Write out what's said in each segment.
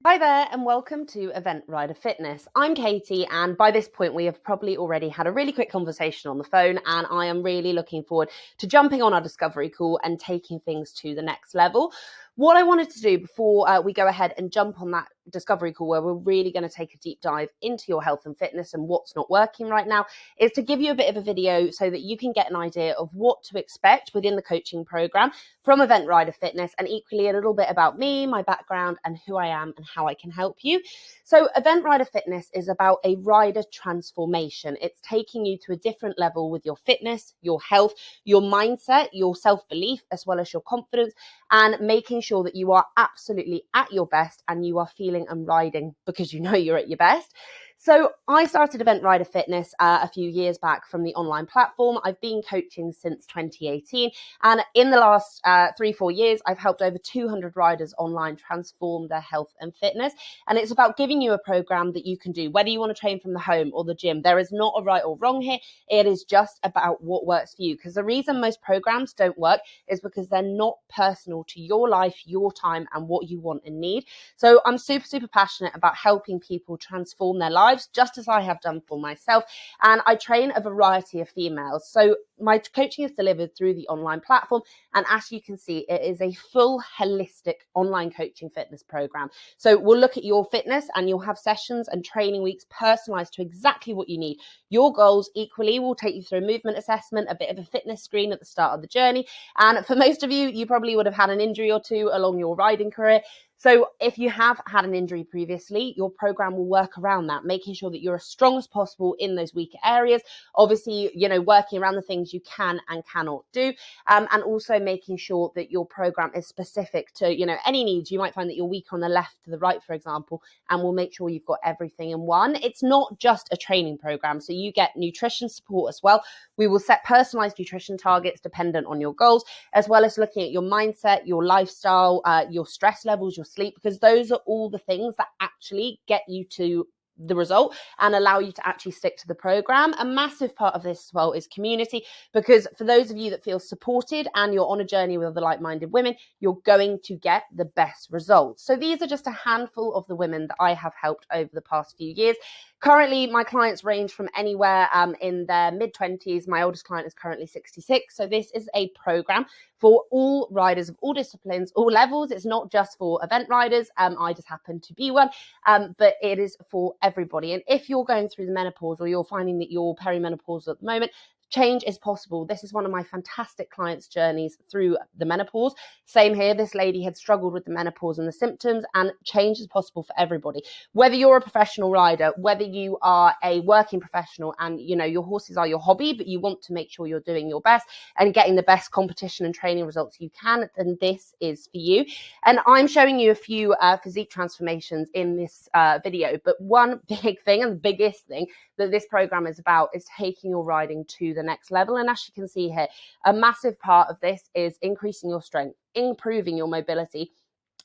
Hi there and welcome to Event Rider Fitness. I'm Katie, and by this point we have probably already had a really quick conversation on the phone, and I am really looking forward to jumping on our discovery call and taking things to the next level. What I wanted to do before we go ahead and jump on that discovery call where we're really going to take a deep dive into your health and fitness and what's not working right now is to give you a bit of a video so that you can get an idea of what to expect within the coaching program from Event Rider Fitness, and equally a little bit about me, my background, and who I am and how I can help you. So Event Rider Fitness is about a rider transformation. It's taking you to a different level with your fitness, your health, your mindset, your self-belief, as well as your confidence, and making sure that you are absolutely at your best and you are feeling and riding because you know you're at your best. So I started Event Rider Fitness a few years back from the online platform. I've been coaching since 2018. And in the last 3-4 years, I've helped over 200 riders online transform their health and fitness. And it's about giving you a program that you can do, whether you want to train from the home or the gym. There is not a right or wrong here. It is just about what works for you. Because the reason most programs don't work is because they're not personal to your life, your time, and what you want and need. So I'm super, super passionate about helping people transform their lives, just as I have done for myself. And I train a variety of females. So my coaching is delivered through the online platform. And as you can see, it is a full holistic online coaching fitness program. So we'll look at your fitness and you'll have sessions and training weeks personalized to exactly what you need. Your goals equally will take you through a movement assessment, a bit of a fitness screen at the start of the journey. And for most of you, you probably would have had an injury or two along your riding career. So if you have had an injury previously, your program will work around that, making sure that you're as strong as possible in those weaker areas. Obviously, working around the things you can and cannot do, and also making sure that your program is specific to, any needs. You might find that you're weaker on the left to the right, for example, and we'll make sure you've got everything in one. It's not just a training program. So you get nutrition support as well. We will set personalized nutrition targets dependent on your goals, as well as looking at your mindset, your lifestyle, your stress levels, your sleep, because those are all the things that actually get you to the result and allow you to actually stick to the program. A massive part of this as well is community, because for those of you that feel supported and you're on a journey with other like-minded women, you're going to get the best results. So these are just a handful of the women that I have helped over the past few years. Currently, my clients range from anywhere in their mid-20s. My oldest client is currently 66. So this is a program for all riders of all disciplines, all levels. It's not just for event riders. I just happen to be one, but it is for everybody. And if you're going through the menopause or you're finding that you're perimenopausal at the moment, change is possible. This is one of my fantastic clients' journeys through the menopause. Same here. This lady had struggled with the menopause and the symptoms, and change is possible for everybody. Whether you're a professional rider, whether you are a working professional and, your horses are your hobby, but you want to make sure you're doing your best and getting the best competition and training results you can, then this is for you. And I'm showing you a few physique transformations in this video, but one big thing and the biggest thing that this program is about is taking your riding to the next level. And as you can see here, a massive part of this is increasing your strength, improving your mobility,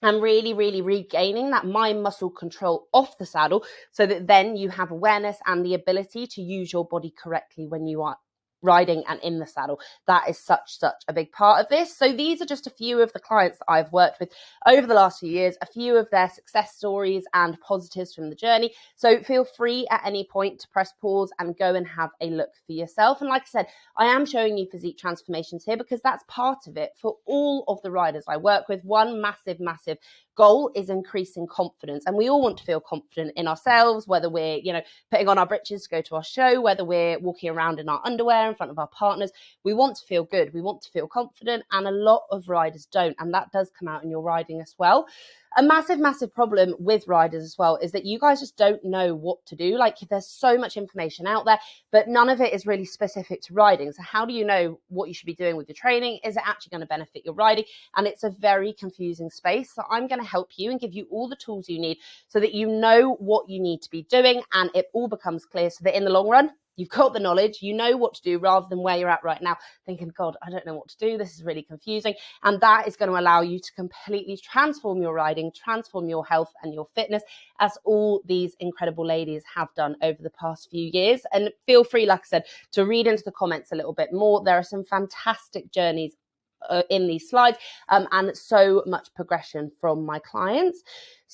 and really, really regaining that mind muscle control off the saddle, so that then you have awareness and the ability to use your body correctly when you are riding and in the saddle. That is such a big part of this. So these are just a few of the clients that I've worked with over the last few years, a few of their success stories and positives from the journey. So feel free at any point to press pause and go and have a look for yourself. And like I said, I am showing you physique transformations here because that's part of it for all of the riders I work with. One massive goal is increasing confidence, and we all want to feel confident in ourselves, whether we're putting on our britches to go to our show, whether we're walking around in our underwear in front of our partners. We want to feel good, we want to feel confident, and a lot of riders don't, and that does come out in your riding as well. A massive problem with riders as well is that you guys just don't know what to do. Like, there's so much information out there, but none of it is really specific to riding. So how do you know what you should be doing with your training? Is it actually going to benefit your riding? And it's a very confusing space. So I'm going to help you and give you all the tools you need so that you know what you need to be doing, and it all becomes clear, so that in the long run, you've got the knowledge, you know what to do, rather than where you're at right now thinking, God, I don't know what to do. This is really confusing. And that is going to allow you to completely transform your riding, transform your health and your fitness, as all these incredible ladies have done over the past few years. And feel free, like I said, to read into the comments a little bit more. There are some fantastic journeys in these slides, and so much progression from my clients.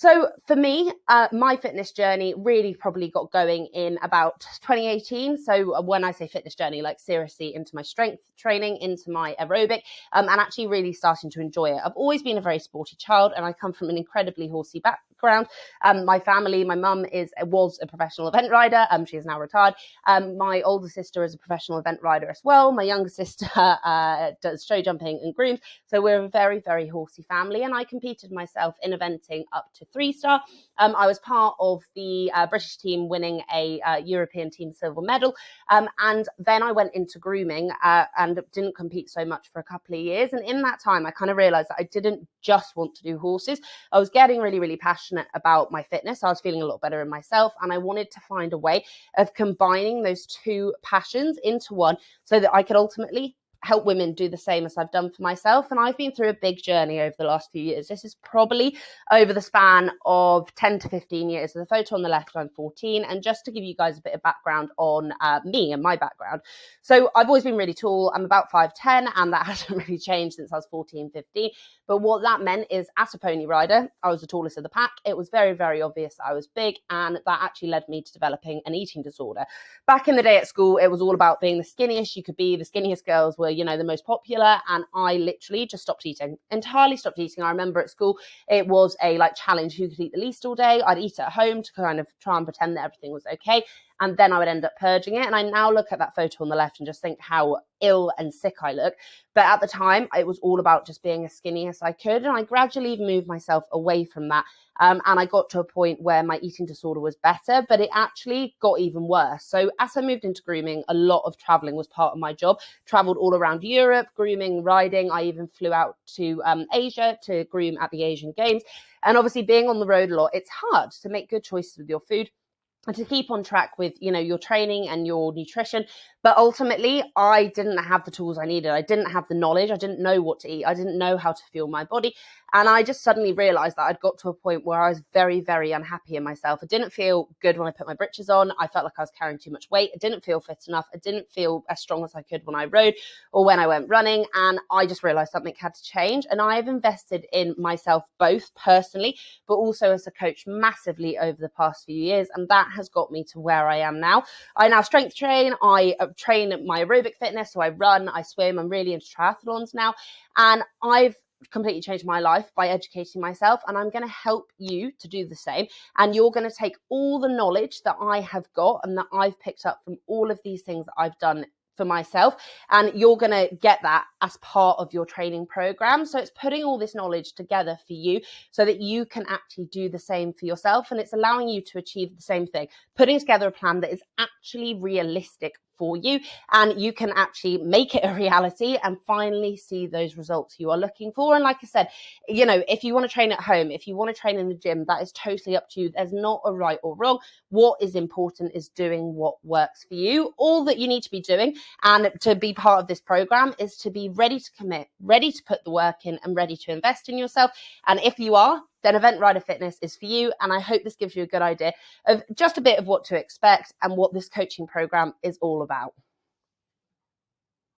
So for me, my fitness journey really probably got going in about 2018. So when I say fitness journey, like seriously into my strength training, into my aerobic, and actually really starting to enjoy it. I've always been a very sporty child, and I come from an incredibly horsey background. My family, my mum was a professional event rider. She is now retired. My older sister is a professional event rider as well. My younger sister does show jumping and grooms. So we're a very, very horsey family, and I competed myself in eventing up to 3-star. I was part of the British team winning a European team silver medal, and then I went into grooming and didn't compete so much for a couple of years. And in that time, I kind of realised that I didn't just want to do horses. I was getting really, really passionate about my fitness. I was feeling a lot better in myself, and I wanted to find a way of combining those two passions into one so that I could ultimately help women do the same as I've done for myself. And I've been through a big journey over the last few years. This is probably over the span of 10 to 15 years. So the photo on the left, I'm 14. And just to give you guys a bit of background on me and my background. So I've always been really tall. I'm about 5'10", and that hasn't really changed since I was 14, 15. But what that meant is, as a pony rider, I was the tallest of the pack. It was very, very obvious that I was big, and that actually led me to developing an eating disorder. Back in the day at school, it was all about being the skinniest you could be. The skinniest girls were, the most popular, and I literally just stopped eating, entirely stopped eating. I remember at school, it was a challenge who could eat the least all day. I'd eat at home to kind of try and pretend that everything was okay. And then I would end up purging it. And I now look at that photo on the left and just think how ill and sick I look. But at the time, it was all about just being as skinny as I could. And I gradually moved myself away from that. And I got to a point where my eating disorder was better, but it actually got even worse. So as I moved into grooming, a lot of traveling was part of my job. Traveled all around Europe, grooming, riding. I even flew out to Asia to groom at the Asian Games. And obviously being on the road a lot, it's hard to make good choices with your food and to keep on track with, your training and your nutrition. But ultimately, I didn't have the tools I needed. I didn't have the knowledge. I didn't know what to eat. I didn't know how to fuel my body. And I just suddenly realized that I'd got to a point where I was very, very unhappy in myself. I didn't feel good when I put my britches on. I felt like I was carrying too much weight. I didn't feel fit enough. I didn't feel as strong as I could when I rode or when I went running. And I just realized something had to change. And I have invested in myself, both personally, but also as a coach, massively over the past few years. And that has got me to where I am now. I now strength train. I train my aerobic fitness. So I run, I swim. I'm really into triathlons now. And I've completely changed my life by educating myself, and I'm going to help you to do the same. And you're going to take all the knowledge that I have got and that I've picked up from all of these things that I've done for myself, and you're going to get that as part of your training program. So it's putting all this knowledge together for you so that you can actually do the same for yourself, and it's allowing you to achieve the same thing, putting together a plan that is actually realistic for you, and you can actually make it a reality and finally see those results you are looking for. And like I said, if you want to train at home, if you want to train in the gym, that is totally up to you. There's not a right or wrong. What is important is doing what works for you. All that you need to be doing and to be part of this program is to be ready to commit, ready to put the work in, and ready to invest in yourself. And if you are, then Event Rider Fitness is for you. And I hope this gives you a good idea of just a bit of what to expect and what this coaching program is all about.